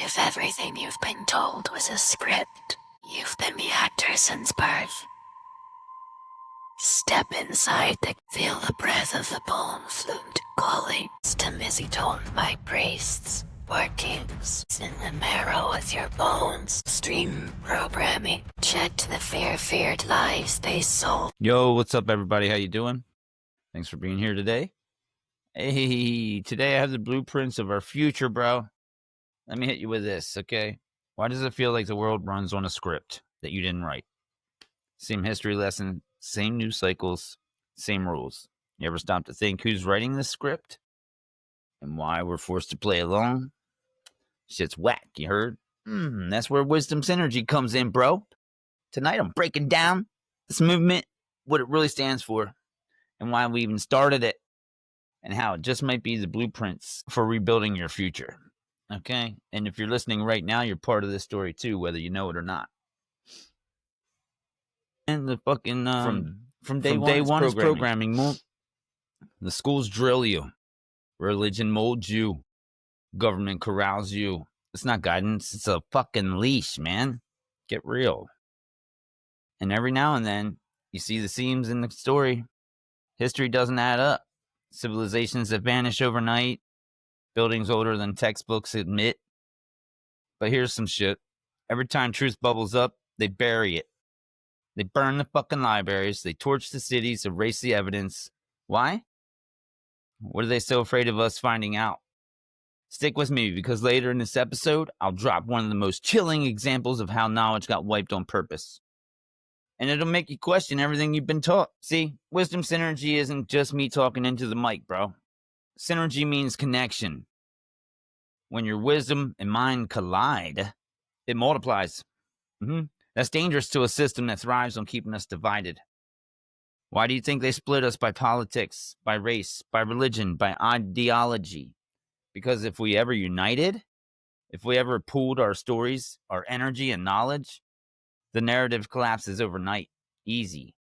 if everything you've been told was a script? You've been the actor since birth. Step inside feel the breath of the bone flute calling to Mizzy-tone by priests. Workings in the marrow of your bones. Stream programming. Check the feared lies they sold. Yo, what's up, everybody? How you doing? Thanks for being here today. Hey, today I have the blueprints of our future, bro. Let me hit you with this, okay? Why does it feel like the world runs on a script that you didn't write? Same history lesson, same news cycles, same rules. You ever stop to think who's writing this script? And why we're forced to play along? Shit's whack, you heard? That's where Wisdom Synergy comes in, bro. Tonight I'm breaking down this movement, what it really stands for, and why we even started it, and how it just might be the blueprints for rebuilding your future. Okay? And if you're listening right now, you're part of this story too, whether you know it or not. And the fucking from day one is programming. The schools drill you. Religion molds you. Government corrals you. It's not guidance, it's a fucking leash, man. Get real. And every now and then, you see the seams in the story. History doesn't add up. Civilizations that vanish overnight. Buildings older than textbooks admit. But here's some shit. Every time truth bubbles up, they bury it. They burn the fucking libraries. They torch the cities, erase the evidence. Why? What are they so afraid of us finding out? Stick with me, because later in this episode, I'll drop one of the most chilling examples of how knowledge got wiped on purpose. And it'll make you question everything you've been taught. See, Wisdom Synergy isn't just me talking into the mic, bro. Synergy means connection. When your wisdom and mind collide, it multiplies. That's dangerous to a system that thrives on keeping us divided. Why do you think they split us by politics, by race, by religion, by ideology? Because if we ever united, if we ever pooled our stories, our energy and knowledge, the narrative collapses overnight. Easy.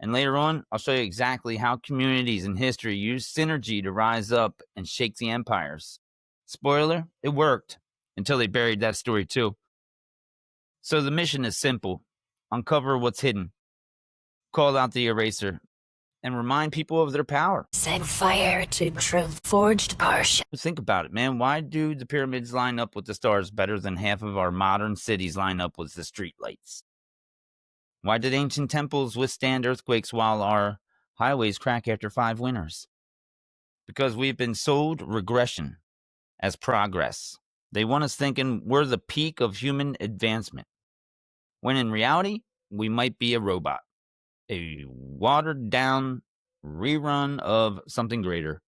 And later on, I'll show you exactly how communities in history used synergy to rise up and shake the empires. Spoiler, it worked, until they buried that story too. So the mission is simple. Uncover what's hidden. Call out the eraser. And remind people of their power. Set fire to truth forged partial. Think about it, man. Why do the pyramids line up with the stars better than half of our modern cities line up with the streetlights? Why did ancient temples withstand earthquakes while our highways crack after 5 winters? Because we've been sold regression as progress. They want us thinking we're the peak of human advancement, when in reality, we might be a robot. A watered-down rerun of something greater.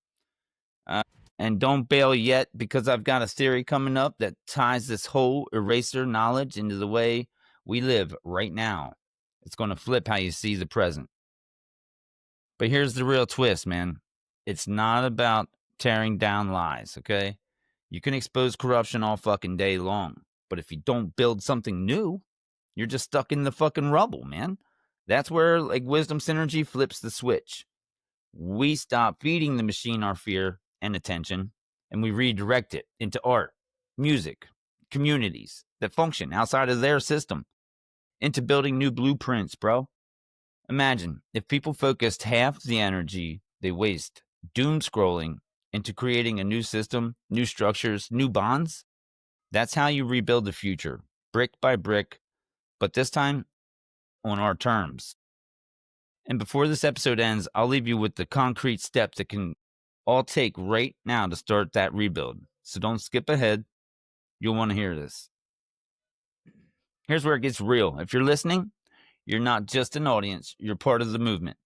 And don't bail yet, because I've got a theory coming up that ties this whole eraser knowledge into the way we live right now. It's going to flip how you see the present. But here's the real twist, man. It's not about tearing down lies, okay? You can expose corruption all fucking day long, but if you don't build something new, you're just stuck in the fucking rubble, man. That's where, Wisdom Synergy flips the switch. We stop feeding the machine our fear and attention, and we redirect it into art, music, communities that function outside of their system, into building new blueprints, bro. Imagine if people focused half the energy they waste doom scrolling into creating a new system, new structures, new bonds. That's how you rebuild the future, brick by brick, but this time on our terms. And before this episode ends, I'll leave you with the concrete steps that can all take right now to start that rebuild. So don't skip ahead. You'll want to hear this. Here's where it gets real. If you're listening, you're not just an audience. You're part of the movement.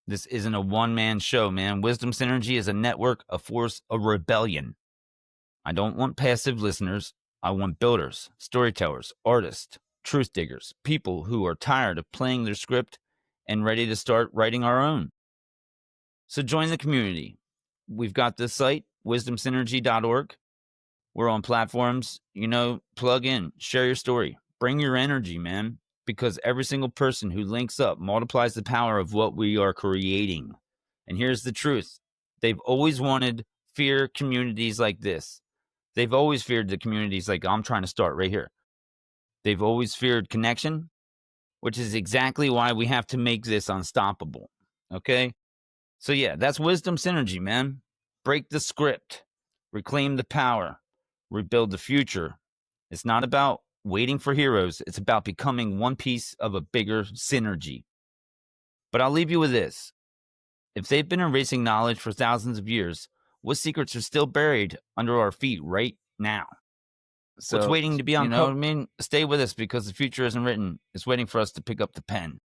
This isn't a one-man show, man. Wisdom Synergy is a network, a force, a rebellion. I don't want passive listeners. I want builders, storytellers, artists, truth diggers, people who are tired of playing their script and ready to start writing our own. So join the community. We've got this site, wisdomsynergy.org. We're on platforms, plug in, share your story, bring your energy, man, because every single person who links up multiplies the power of what we are creating. And here's the truth. They've always wanted fear communities like this. They've always feared the communities like I'm trying to start right here. They've always feared connection, which is exactly why we have to make this unstoppable. Okay? So, yeah, that's wisdom synergy, man. Break the script, reclaim the power, rebuild the future. It's not about waiting for heroes, it's about becoming one piece of a bigger synergy. But I'll leave you with this. If they've been erasing knowledge for thousands of years, what secrets are still buried under our feet right now? So What's waiting to be you know what I uncovered? mean? Stay with us because the future isn't written. It's waiting for us to pick up the pen.